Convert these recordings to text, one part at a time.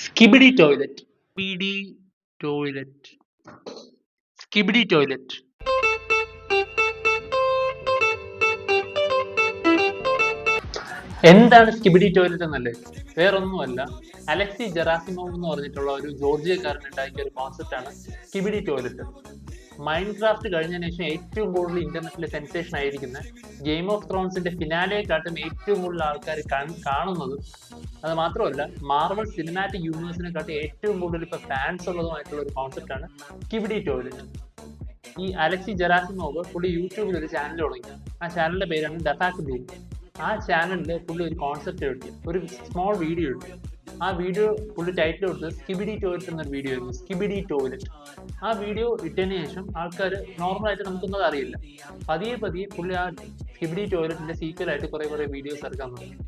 Skibidi toilet. Skibidi toilet. Skibidi toilet. എന്താണ് skibidi toilet എന്നല്ലേ? വേറൊന്നുമല്ല, അലക്സി ജെറാസിമോവ് എന്ന് പറഞ്ഞിട്ടുള്ള ഒരു ജോർജിയക്കാരൻ ഉണ്ടാക്കിയ ഒരു കോൺസെപ്റ്റാണ് സ്കിബിഡി ടോയ്ലറ്റ്. മൈൻക്രാഫ്റ്റ് കഴിഞ്ഞതിന് ശേഷം ഏറ്റവും കൂടുതൽ ഇന്റർനെറ്റിൽ സെൻസേഷൻ ആയിരിക്കുന്ന ഗെയിം ഓഫ് ത്രോൺസിന്റെ ഫിനാലെക്കാട്ടും ഏറ്റവും കൂടുതൽ ആൾക്കാർ കാണുന്നതും, അത് മാത്രമല്ല മാർവൽ സിനിമാറ്റിക് യൂണിവേഴ്സിനെക്കാട്ടും ഏറ്റവും കൂടുതൽ ഇപ്പൊ ഫാൻസ് ഉള്ളതുമായിട്ടുള്ള ഒരു കോൺസെപ്റ്റാണ് സ്കിബിഡി ടോയ്ലറ്റ്. ഈ അലക്സി ജെറാസിമോവ് പുള്ളി യൂട്യൂബിൽ ഒരു ചാനൽ തുടങ്ങി. ആ ചാനലിന്റെ പേരാണ് ഡെഫാക്ട് ഡൂം. ആ ചാനലിൽ പുള്ളി ഒരു കോൺസെപ്റ്റ് എഴുതി, ഒരു സ്മോൾ വീഡിയോ എഴുതി. ആ വീഡിയോ പുള്ളി ടൈറ്റിൽ കൊടുത്തത് സ്കിബിഡി ടോയ്ലറ്റ് എന്നൊരു വീഡിയോ ആയിരുന്നു. Skibidi toilet. ആ വീഡിയോ ഇട്ടതിന് ശേഷം ആൾക്കാർ നോർമലായിട്ട് നമുക്കൊന്നും അറിയില്ല. പതിയെ പുള്ളി ആ സ്കിബിഡി ടോയ്ലറ്റിന്റെ സീക്വലായിട്ട് കുറെ വീഡിയോസ് ഇറക്കാൻ തുടങ്ങി.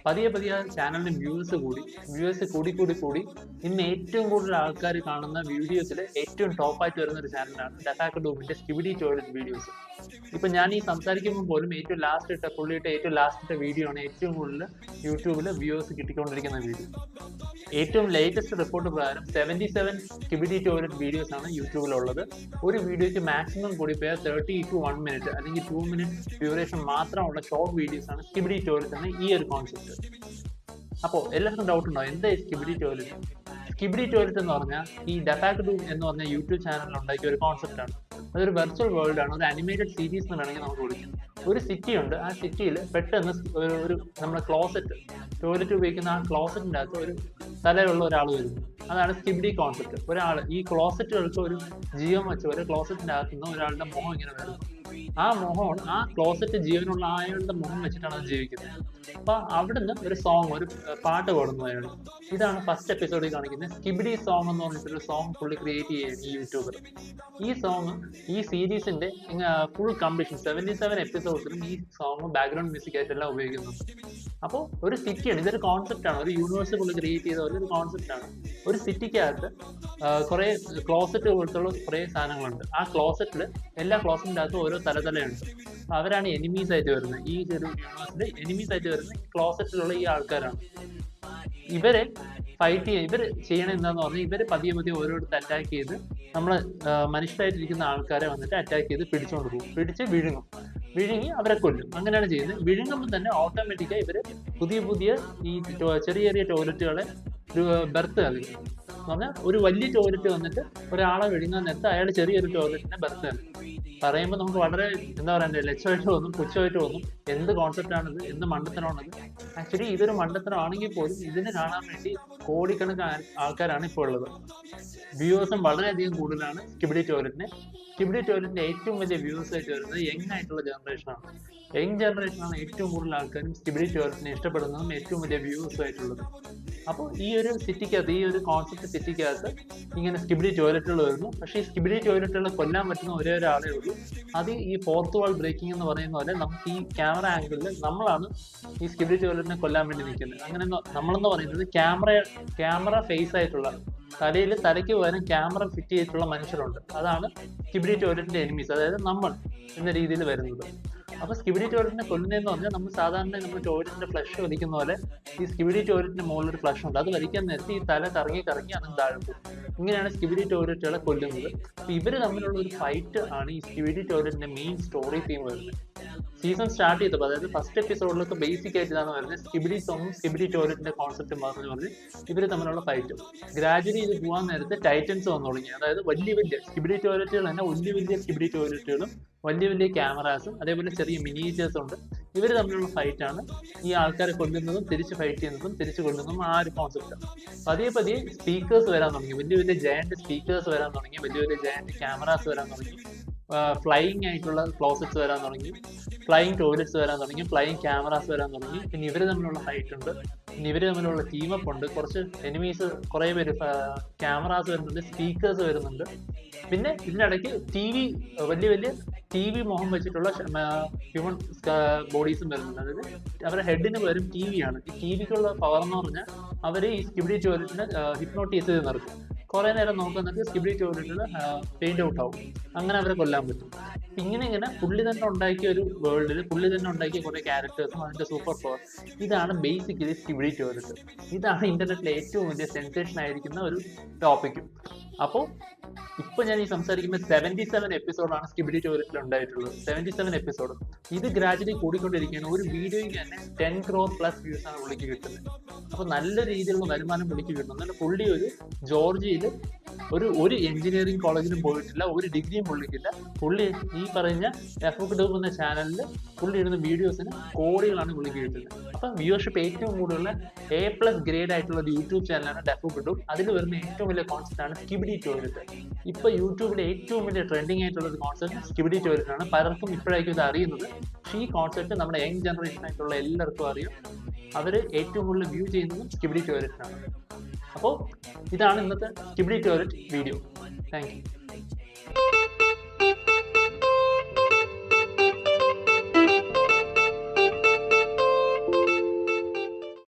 പതിയെ ആ ചാനലിന്റെ വ്യൂവേഴ്സ് കൂടി ഇന്ന് ഏറ്റവും കൂടുതൽ ആൾക്കാർ കാണുന്ന വീഡിയോസിൽ ഏറ്റവും ടോപ്പായിട്ട് വരുന്ന ഒരു ചാനലാണ് ഡെഫാക്ട് ഡൂമിന്റെ സ്കിബിഡി ടോയ്ലറ്റ് വീഡിയോസ്. ഇപ്പൊ ഞാൻ ഈ സംസാരിക്കുമ്പോൾ പോലും ഏറ്റവും ലാസ്റ്റ് ഇട്ട വീഡിയോ ആണ് ഏറ്റവും കൂടുതൽ യൂട്യൂബിൽ വ്യൂവേഴ്സ് കിട്ടിക്കൊണ്ടിരിക്കുന്ന വീഡിയോ. ഏറ്റവും ലേറ്റസ്റ്റ് റിപ്പോർട്ട് പ്രകാരം 77 സ്കിബിഡി ടോയ്ലറ്റ് വീഡിയോസ് ആണ് യൂട്യൂബിലുള്ളത്. ഒരു വീഡിയോയ്ക്ക് മാക്സിമം കൂടി പോയാൽ 30 to 1 minute അല്ലെങ്കിൽ 2 minute ഡ്യൂറേഷൻ മാത്രമുള്ള ഷോർട്ട് വീഡിയോസ് ആണ് സ്കിബിഡി ടോയ്ലറ്റ് എന്ന ഈ ഒരു കോൺസെപ്റ്റ്. അപ്പോൾ എല്ലാവർക്കും ഡൗട്ട് ഉണ്ടോ എന്താ ഈ സ്കിബിഡി ടോയ്ലറ്റ്? സ്കിബിഡി ടോയ്ലറ്റ് എന്ന് പറഞ്ഞാൽ ഈ ഡെഫാക്ട് ഡൂം എന്ന് പറഞ്ഞ യൂട്യൂബ് ചാനലിൽ ഉണ്ടാക്കിയ ഒരു കോൺസെപ്റ്റ് ആണ്. അതൊരു വെർച്വൽ വേൾഡ് ആണ്, ഒരു അനിമേറ്റഡ് സീരീസ് എന്ന് വേണമെങ്കിൽ നമുക്ക് വിളിക്കാം. ഒരു സിറ്റി ഉണ്ട്, ആ സിറ്റിയിൽ പെട്ടെന്ന് ഒരു നമ്മുടെ ടോയ്ലറ്റ് ഉപയോഗിക്കുന്ന ആ ക്ലോസറ്റിൻ്റെ അകത്ത് ഒരു തലയുള്ള ഒരാൾ വരുന്നു. അതാണ് സ്കിബിഡി കോൺസെപ്റ്റ്. ഈ ക്ലോസറ്റുകൾക്ക് ഒരു ജീവൻ വെച്ച് ഒരു ക്ലോസറ്റിൻ്റെ അകത്ത് നിന്ന് ഒരാളുടെ മുഖം ഇങ്ങനെ വരുന്നു. ആ മുഖമാണ്, ആ ക്ലോസറ്റ് ജീവനുള്ള അയാളുടെ മുഖം വെച്ചിട്ടാണ് അത് ജീവിക്കുന്നത്. അപ്പൊ അവിടുന്ന് ഒരു പാട്ട് പാടുന്നു അയാൾ. ഇതാണ് ഫസ്റ്റ് എപ്പിസോഡിൽ കാണിക്കുന്നത്. സ്കിബിഡി സോങ് എന്ന് പറഞ്ഞിട്ടൊരു സോങ് പുള്ളി ക്രിയേറ്റ് ചെയ്യുകയാണ് ഈ യൂട്യൂബർ. ഈ സോങ് ഈ സീരീസിന്റെ ഫുൾ കംപ്ലീഷൻ 77 എപ്പിസോഡ്സിലും ഈ സോങ് ബാക്ക്ഗ്രൗണ്ട് മ്യൂസിക് ആയിട്ടെല്ലാം ഉപയോഗിക്കുന്നുണ്ട്. അപ്പോൾ ഒരു സിറ്റിയാണ്, ഇതൊരു കോൺസെപ്റ്റ് ആണ്, ഒരു യൂണിവേഴ്സ് പുള്ളി ക്രിയേറ്റ് ചെയ്ത ഒരു കോൺസെപ്റ്റ് ആണ്. ഒരു സിറ്റിക്കകത്ത് കുറെ ക്ലോസറ്റ് പോലത്തുള്ള കുറെ സാധനങ്ങളുണ്ട്. ആ ക്ലോസറ്റിൽ എല്ലാ ക്ലോസറ്റിൻ്റെ അകത്തും ഓരോ തലയുണ്ട്. അവരാണ് എനിമീസ് ആയിട്ട് വരുന്നത്. ഈ ഒരു യൂണിവേഴ്സിൽ എനിമീസ് ആയിട്ട് വരുന്ന ക്ലോസറ്റിലുള്ള ഈ ആൾക്കാരാണ്. ഇവര് ചെയ്യണ എന്താന്ന് പറഞ്ഞാൽ ഇവര് പതിയെ ഓരോരുത്തർ അറ്റാക്ക് ചെയ്ത് മനുഷ്യരായിട്ടിരിക്കുന്ന ആൾക്കാരെ വന്നിട്ട് അറ്റാക്ക് ചെയ്ത് പിടിച്ചുകൊണ്ട് പോകും. പിടിച്ച് വിഴുങ്ങി അവരെ കൊല്ലും. അങ്ങനെയാണ് ചെയ്യുന്നത്. വിഴുങ്ങുമ്പോൾ തന്നെ ഓട്ടോമാറ്റിക്കായി ഇവര് പുതിയ ഈ ചെറിയ ടോയ്ലറ്റുകളെ ബെർത്ത് നൽകും. എന്ന് പറഞ്ഞാൽ ഒരു വലിയ ടോയ്ലറ്റ് വന്നിട്ട് ഒരാളെ വിഴുങ്ങാൻ നേരത്ത് അയാൾ ചെറിയൊരു ടോയ്ലറ്റിനെ ബെർത്ത് നൽകും. പറയുമ്പോൾ നമുക്ക് വളരെ ലക്ഷമായിട്ട് തോന്നും, പുച്ഛമായിട്ട് തോന്നും. എന്ത് കോൺസെപ്റ്റാണിത്, എന്ത് മണ്ടത്തരമാണിത്? ആക്ച്വലി ഇതൊരു മണ്ടത്തരമാണെങ്കിൽ പോലും ഇതിനെ കാണാൻ വേണ്ടി കോടിക്കണക്കിന് ആൾക്കാരാണ് ഇപ്പോൾ ഉള്ളത്. വ്യൂവേഴ്സും വളരെയധികം കൂടുതലാണ് സ്കിബിഡി ടോയ്ലറ്റിന്. സ്കിബിഡി ടോയ്ലറ്റിന്റെ ഏറ്റവും വലിയ വ്യൂവേഴ്സ് ആയിട്ട് വരുന്നത് യങ് ആയിട്ടുള്ള ജനറേഷനാണ്. യങ് ജനറേഷനാണ് ഏറ്റവും കൂടുതൽ ആൾക്കാരും സ്കിബിഡി ടോയ്ലറ്റിനെ ഇഷ്ടപ്പെടുന്നതും ഏറ്റവും വലിയ വ്യൂവേഴ്സും ആയിട്ടുള്ളത്. അപ്പോൾ ഈ ഒരു സിറ്റിക്കകത്ത്, ഈ ഒരു കോൺസെപ്റ്റ് സിറ്റിക്കകത്ത് ഇങ്ങനെ സ്കിബിഡി ടോയ്ലറ്റുകൾ വരുന്നു. പക്ഷേ ഈ സ്കിബിഡി ടോയ്ലറ്റുകളെ കൊല്ലാൻ പറ്റുന്ന ഒരേ ഒരാളേ ഉള്ളൂ. അത് ഈ ഫോർത്ത് വാൾ ബ്രേക്കിംഗ് എന്ന് പറയുന്ന പോലെ നമുക്ക് ഈ ക്യാമറ ആംഗിളിൽ നമ്മളാണ് ഈ സ്കിബിഡി ടോയ്ലറ്റിനെ കൊല്ലാൻ വേണ്ടി നിൽക്കുന്നത്. അങ്ങനെ നമ്മളെന്ന് പറയുന്നത് ക്യാമറ ഫേസ് ആയിട്ടുള്ള, തലയ്ക്ക് പകരം ക്യാമറ ഫിറ്റ് ചെയ്തിട്ടുള്ള മനുഷ്യരുണ്ട്. അതാണ് സ്കിബിഡി ടോയ്ലറ്റിന്റെ എനിമീസ്, അതായത് നമ്മൾ എന്ന രീതിയിൽ വരുന്നത്. അപ്പൊ സ്കിബിഡി ടോയ്ലറ്റിനെ കൊല്ലുന്നതെന്ന് പറഞ്ഞാൽ നമ്മൾ ടോയ്ലറ്റിന്റെ ഫ്ലഷ് വലിക്കുന്ന പോലെ ഈ സ്കിബിഡി ടോയ്ലറ്റിന്റെ മുകളിൽ ഒരു ഫ്ലഷ് ഉണ്ട്. അത് വലിക്കാൻ നേരത്തെ ഈ തല കറങ്ങി അത് താഴെ പോകും. ഇങ്ങനെയാണ് സ്കിബിഡി ടോയ്ലറ്റുകളെ കൊല്ലുന്നത്. അപ്പൊ ഇവര് തമ്മിലുള്ള ഒരു ഫൈറ്റ് ആണ് ഈ സ്കിബിഡി ടോയ്ലറ്റിന്റെ മെയിൻ സ്റ്റോറി തീം വരുന്നത്. സീസൺ സ്റ്റാർട്ട് ചെയ്തപ്പോൾ, അതായത് ഫസ്റ്റ് എപ്പിസോഡിലൊക്കെ ബേസിക് ആയിട്ട് ഇതാണ് വരുന്നത്. സ്കിബിഡി സോങ്ങും സ്കിബിഡി ടോയ്ലറ്റിന്റെ കോൺസെപ്റ്റും പറഞ്ഞ് ഇവര് തമ്മിലുള്ള ഫൈറ്റും. ഗ്രാജുവലി ഇത് പോകാൻ നേരത്തെ ടൈറ്റൻസ് വന്നു തുടങ്ങി. അതായത് വലിയ സ്കിബിഡി ടോയ്ലറ്റുകൾ തന്നെ, വലിയ സ്കിബിഡി ടോയ്ലറ്റുകളും വലിയ ക്യാമറാസും അതേപോലെ ചെറിയ മിനിയേച്ചേഴ്സും ഉണ്ട്. ഇവർ തമ്മിലുള്ള ഫൈറ്റാണ് ഈ ആൾക്കാരെ കൊല്ലുന്നതും തിരിച്ച് ഫൈറ്റ് ചെയ്യുന്നതും തിരിച്ച് കൊല്ലുന്നതും. ആ ഒരു കോൺസെപ്റ്റ് പതിയെ സ്പീക്കേഴ്സ് വരാൻ തുടങ്ങി. വലിയ ജയന്റ് സ്പീക്കേഴ്സ് വരാൻ തുടങ്ങി. വലിയ ജയന്റ് ക്യാമറാസ് വരാൻ തുടങ്ങി. ഫ്ലൈയിങ് ആയിട്ടുള്ള ക്ലോസറ്റ്സ് വരാൻ തുടങ്ങി. ഫ്ലൈയിങ് ടോയ്ലറ്റ്സ് വരാൻ തുടങ്ങി. ഫ്ലൈയിങ് ക്യാമറാസ് വരാൻ തുടങ്ങി. പിന്നെ ഇവർ തമ്മിലുള്ള ഫൈറ്റ് ഉണ്ട്. പിന്നെ ഇവർ തമ്മിലുള്ള ടീമപ്പ് ഉണ്ട്. കുറച്ച് എനിമീസ്, കുറേ പേര്, ക്യാമറാസ് വരുന്നുണ്ട്, സ്പീക്കേഴ്സ് വരുന്നുണ്ട്. പിന്നെ ഇതിനിടയ്ക്ക് വലിയ ടി വി മുഖം വെച്ചിട്ടുള്ള ഹ്യൂമൻ ബോഡീസും വരുന്നുണ്ട്. അതായത് അവരുടെ ഹെഡിന് പകരം TV ആണ്. ഈ TV ക്കുള്ള പവർ എന്ന് പറഞ്ഞാൽ അവർ ഈ സ്കിബിഡി ടോയ്ലറ്റിനെ ഹിപ്നോട്ടൈസ് ചെയ്ത് നിർത്തും. കുറെ നേരം നോക്കുന്നിട്ട് സ്കിബിഡി ടോയ്ലറ്റിൽ പെയിന്റ് ഔട്ട് ആവും, അങ്ങനെ അവരെ കൊല്ലാൻ പറ്റും. ഇങ്ങനെ പുള്ളി തന്നെ ഉണ്ടാക്കിയ ഒരു വേൾഡിൽ പുള്ളി തന്നെ ഉണ്ടാക്കിയ കുറെ ക്യാരക്ടേഴ്സും അതിന്റെ സൂപ്പർ പവർ, ഇതാണ് ബേസിക്കലി സ്കിബിഡി ടോയ്ലറ്റ്. ഇതാണ് ഇന്റർനെറ്റിലെ ഏറ്റവും വലിയ സെൻസേഷൻ ആയിരിക്കുന്ന ഒരു ടോപ്പിക്കും. അപ്പോൾ ഇപ്പൊ ഞാൻ ഈ സംസാരിക്കുന്ന 77 എപ്പിസോഡാണ് സ്കിബിഡി ടോയ്ലറ്റിൽ ഉണ്ടായിട്ടുള്ളത്. 77 എപ്പിസോഡ്. ഇത് ഗ്രാജുവലി കൂടിക്കൊണ്ടിരിക്കുകയാണ്. ഒരു വീഡിയോയ്ക്ക് തന്നെ 10 crore പ്ലസ് വ്യൂസ് ആണ് പുള്ളിക്ക് കിട്ടുന്നത്. അപ്പൊ നല്ല രീതിയിലുള്ള വരുമാനം പുള്ളിക്ക് കിട്ടുന്നുണ്ട്. പുള്ളി ഒരു ജോർജിയയിൽ ഒരു എഞ്ചിനീയറിംഗ് കോളേജിലും പോയിട്ടില്ല, ഒരു ഡിഗ്രിയും പുള്ളിക്കില്ല. പുള്ളി ഈ പറഞ്ഞ ഡെഫോക്കിഡൂബ് എന്ന ചാനലിൽ പുള്ളി ഇടുന്ന വീഡിയോസിന് കോടികളാണ് പുള്ളിക്ക് കിട്ടുന്നത്. അപ്പം വ്യൂവർഷിപ്പ് ഏറ്റവും കൂടുതലുള്ള A+ ഗ്രേഡ് ആയിട്ടുള്ള ഒരു യൂട്യൂബ് ചാനലാണ് ഡെഫോക്കിഡൂബ്. അതിൽ വരുന്ന ഏറ്റവും വലിയ കോൺസെപ്റ്റ് ആണ് സ്കിബിഡി ടോയ്ലറ്റ്. ഇപ്പൊ യൂട്യൂബിലെ ഏറ്റവും വലിയ ട്രെൻഡിങ് ആയിട്ടുള്ള ഒരു കോൺസെപ്റ്റ് സ്കിബിഡി ടോയ്ലറ്റ് ആണ്. പലർക്കും ഇപ്പോഴായിരിക്കും ഇത് അറിയുന്നത്. പക്ഷേ ഈ കോൺസെപ്റ്റ് നമ്മുടെ യങ് ജനറേഷൻ ആയിട്ടുള്ള എല്ലാവർക്കും അറിയാം. അവർ ഏറ്റവും കൂടുതൽ വ്യൂ ചെയ്യുന്നതും സ്കിബിഡി ടോയ്ലറ്റിനാണ്. അപ്പോൾ ഇതാണ് ഇന്നത്തെ skibidi toilet video. Thank you.